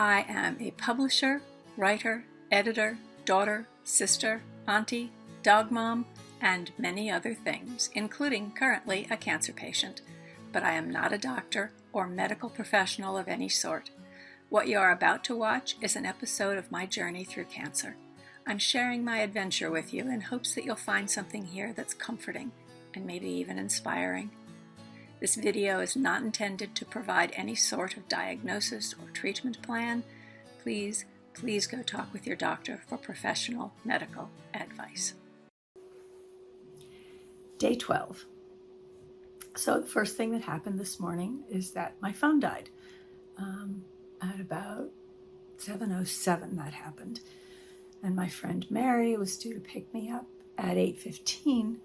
I am a publisher, writer, editor, daughter, sister, auntie, dog mom, and many other things, including currently a cancer patient. But I am not a doctor or medical professional of any sort. What you are about to watch is an episode of my journey through cancer. I'm sharing my adventure with you in hopes that you'll find something here that's comforting and maybe even inspiring. This video is not intended to provide any sort of diagnosis or treatment plan. Please go talk with your doctor for professional medical advice. Day 12. So the first thing that happened this morning is that my phone died. At about 7:07 that happened. And my friend Mary was due to pick me up at 8:15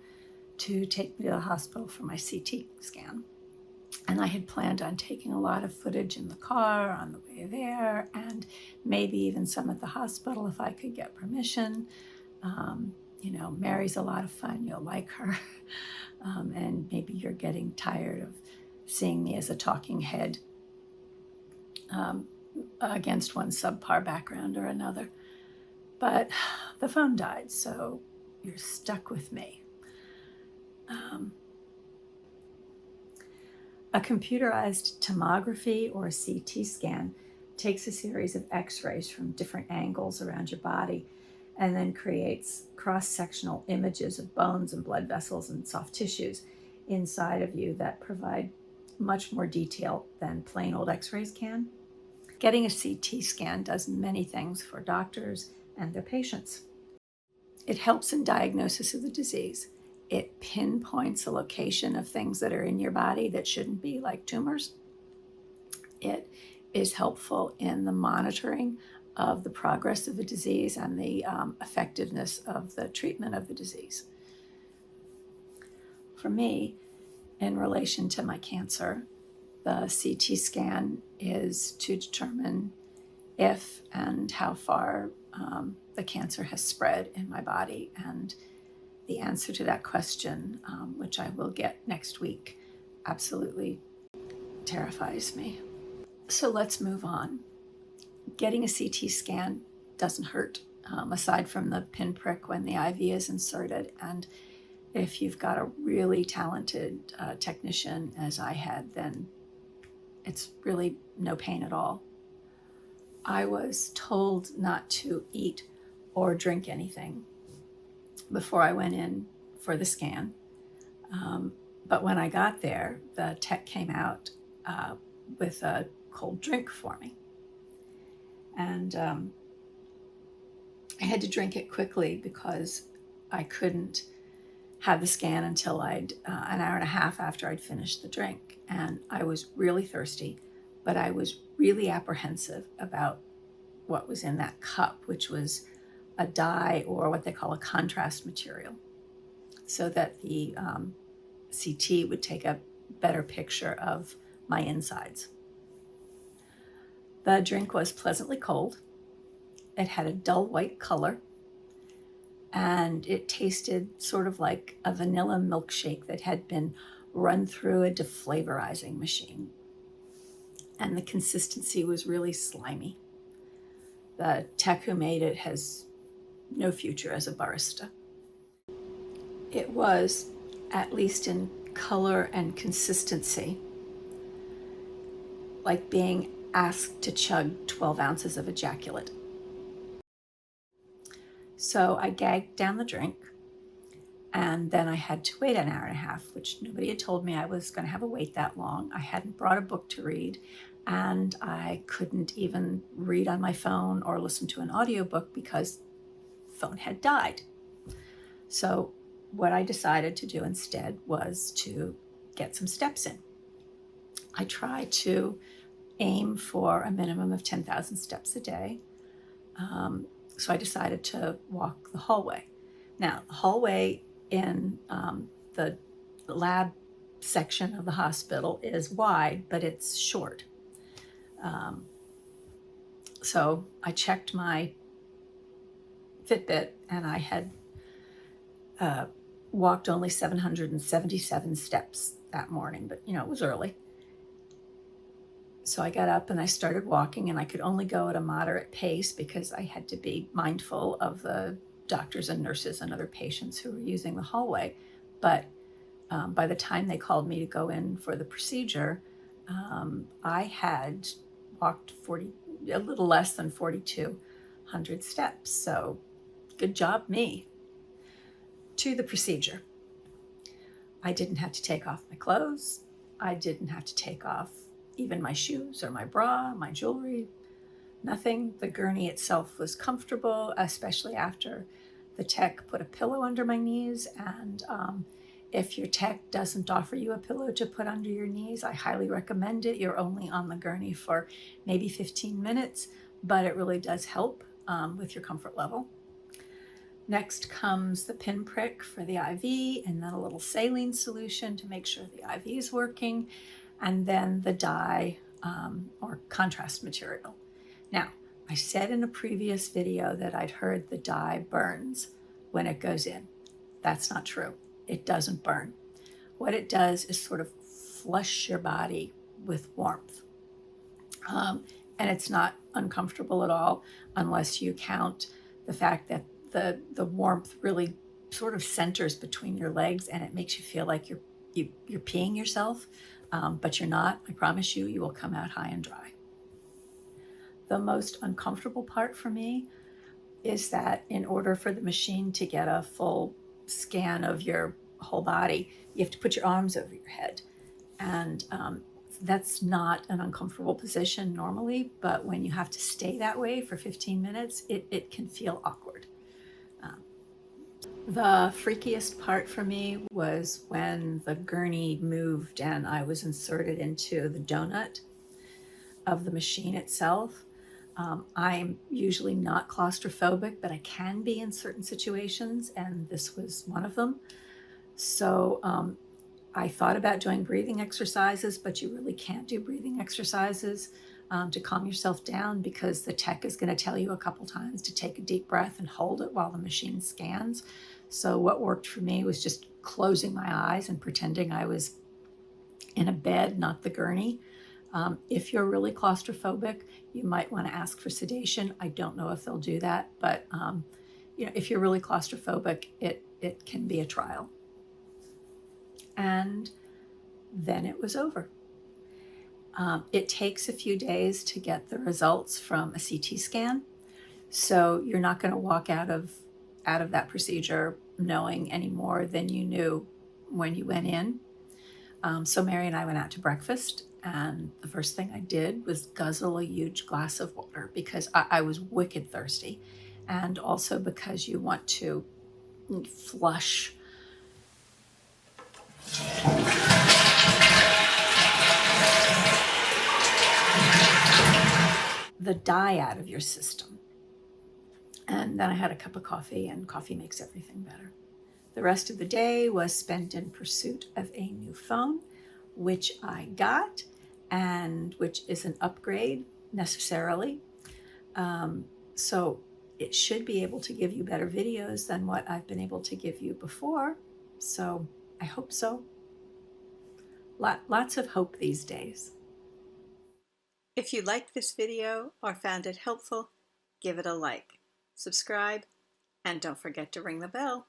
to take me to the hospital for my CT scan. And I had planned on taking a lot of footage in the car on the way there, and maybe even some at the hospital if I could get permission. Mary's a lot of fun. You'll like her. And maybe you're getting tired of seeing me as a talking head against one subpar background or another. But the phone died, so you're stuck with me. A computerized tomography or CT scan takes a series of x-rays from different angles around your body and then creates cross-sectional images of bones and blood vessels and soft tissues inside of you that provide much more detail than plain old x-rays can. Getting a CT scan does many things for doctors and their patients. It helps in diagnosis of the disease. It pinpoints the location of things that are in your body that shouldn't be, like tumors. It is helpful in the monitoring of the progress of the disease and the effectiveness of the treatment of the disease. For me, in relation to my cancer, the CT scan is to determine if and how far the cancer has spread in my body. And the answer to that question, which I will get next week, absolutely terrifies me. So let's move on. Getting a CT scan doesn't hurt, aside from the pinprick when the IV is inserted. And if you've got a really talented technician, as I had, then it's really no pain at all. I was told not to eat or drink anything before I went in for the scan. But when I got there, the tech came out with a cold drink for me. And I had to drink it quickly because I couldn't have the scan until an hour and a half after I'd finished the drink. And I was really thirsty, but I was really apprehensive about what was in that cup, which was a dye or what they call a contrast material, so that the CT would take a better picture of my insides. The drink was pleasantly cold. It had a dull white color, and it tasted sort of like a vanilla milkshake that had been run through a deflavorizing machine. And the consistency was really slimy. The tech who made it has no future as a barista. It was, at least in color and consistency, like being asked to chug 12 ounces of ejaculate. So I gagged down the drink, and then I had to wait an hour and a half, which nobody had told me I was going to have a wait that long. I hadn't brought a book to read, and I couldn't even read on my phone or listen to an audiobook because the phone had died. So what I decided to do instead was to get some steps in. I try to aim for a minimum of 10,000 steps a day. So I decided to walk the hallway. Now, the hallway in the lab section of the hospital is wide, but it's short. So I checked my Fitbit, and I had walked only 777 steps that morning, but it was early. So I got up and I started walking, and I could only go at a moderate pace because I had to be mindful of the doctors and nurses and other patients who were using the hallway. But by the time they called me to go in for the procedure, I had walked a little less than 4,200 steps. So good job, me. To the procedure. I didn't have to take off my clothes. I didn't have to take off even my shoes or my bra, my jewelry, nothing. The gurney itself was comfortable, especially after the tech put a pillow under my knees. And if your tech doesn't offer you a pillow to put under your knees, I highly recommend it. You're only on the gurney for maybe 15 minutes, but it really does help with your comfort level. Next comes the pinprick for the IV, and then a little saline solution to make sure the IV is working, and then the dye or contrast material. Now, I said in a previous video that I'd heard the dye burns when it goes in. That's not true. It doesn't burn. What it does is sort of flush your body with warmth. And it's not uncomfortable at all unless you count the fact that the warmth really sort of centers between your legs, and it makes you feel like you're peeing yourself, but you're not. I promise you, you will come out high and dry. The most uncomfortable part for me is that in order for the machine to get a full scan of your whole body, you have to put your arms over your head. And that's not an uncomfortable position normally, but when you have to stay that way for 15 minutes, it can feel awkward. The freakiest part for me was when the gurney moved and I was inserted into the donut of the machine itself. I'm usually not claustrophobic, but I can be in certain situations, and this was one of them. So I thought about doing breathing exercises, but you really can't do breathing exercises to calm yourself down, because the tech is going to tell you a couple times to take a deep breath and hold it while the machine scans. So what worked for me was just closing my eyes and pretending I was in a bed, not the gurney. If you're really claustrophobic, you might want to ask for sedation. I don't know if they'll do that, but if you're really claustrophobic, it can be a trial. And then it was over. It takes a few days to get the results from a CT scan, so you're not going to walk out of that procedure knowing any more than you knew when you went in. So Mary and I went out to breakfast, and the first thing I did was guzzle a huge glass of water because I was wicked thirsty, and also because you want to flush the dye out of your system. And then I had a cup of coffee, and coffee makes everything better. The rest of the day was spent in pursuit of a new phone, which I got, and which is an upgrade necessarily. So it should be able to give you better videos than what I've been able to give you before. So I hope so. Lots of hope these days. If you liked this video or found it helpful, give it a like, subscribe, and don't forget to ring the bell.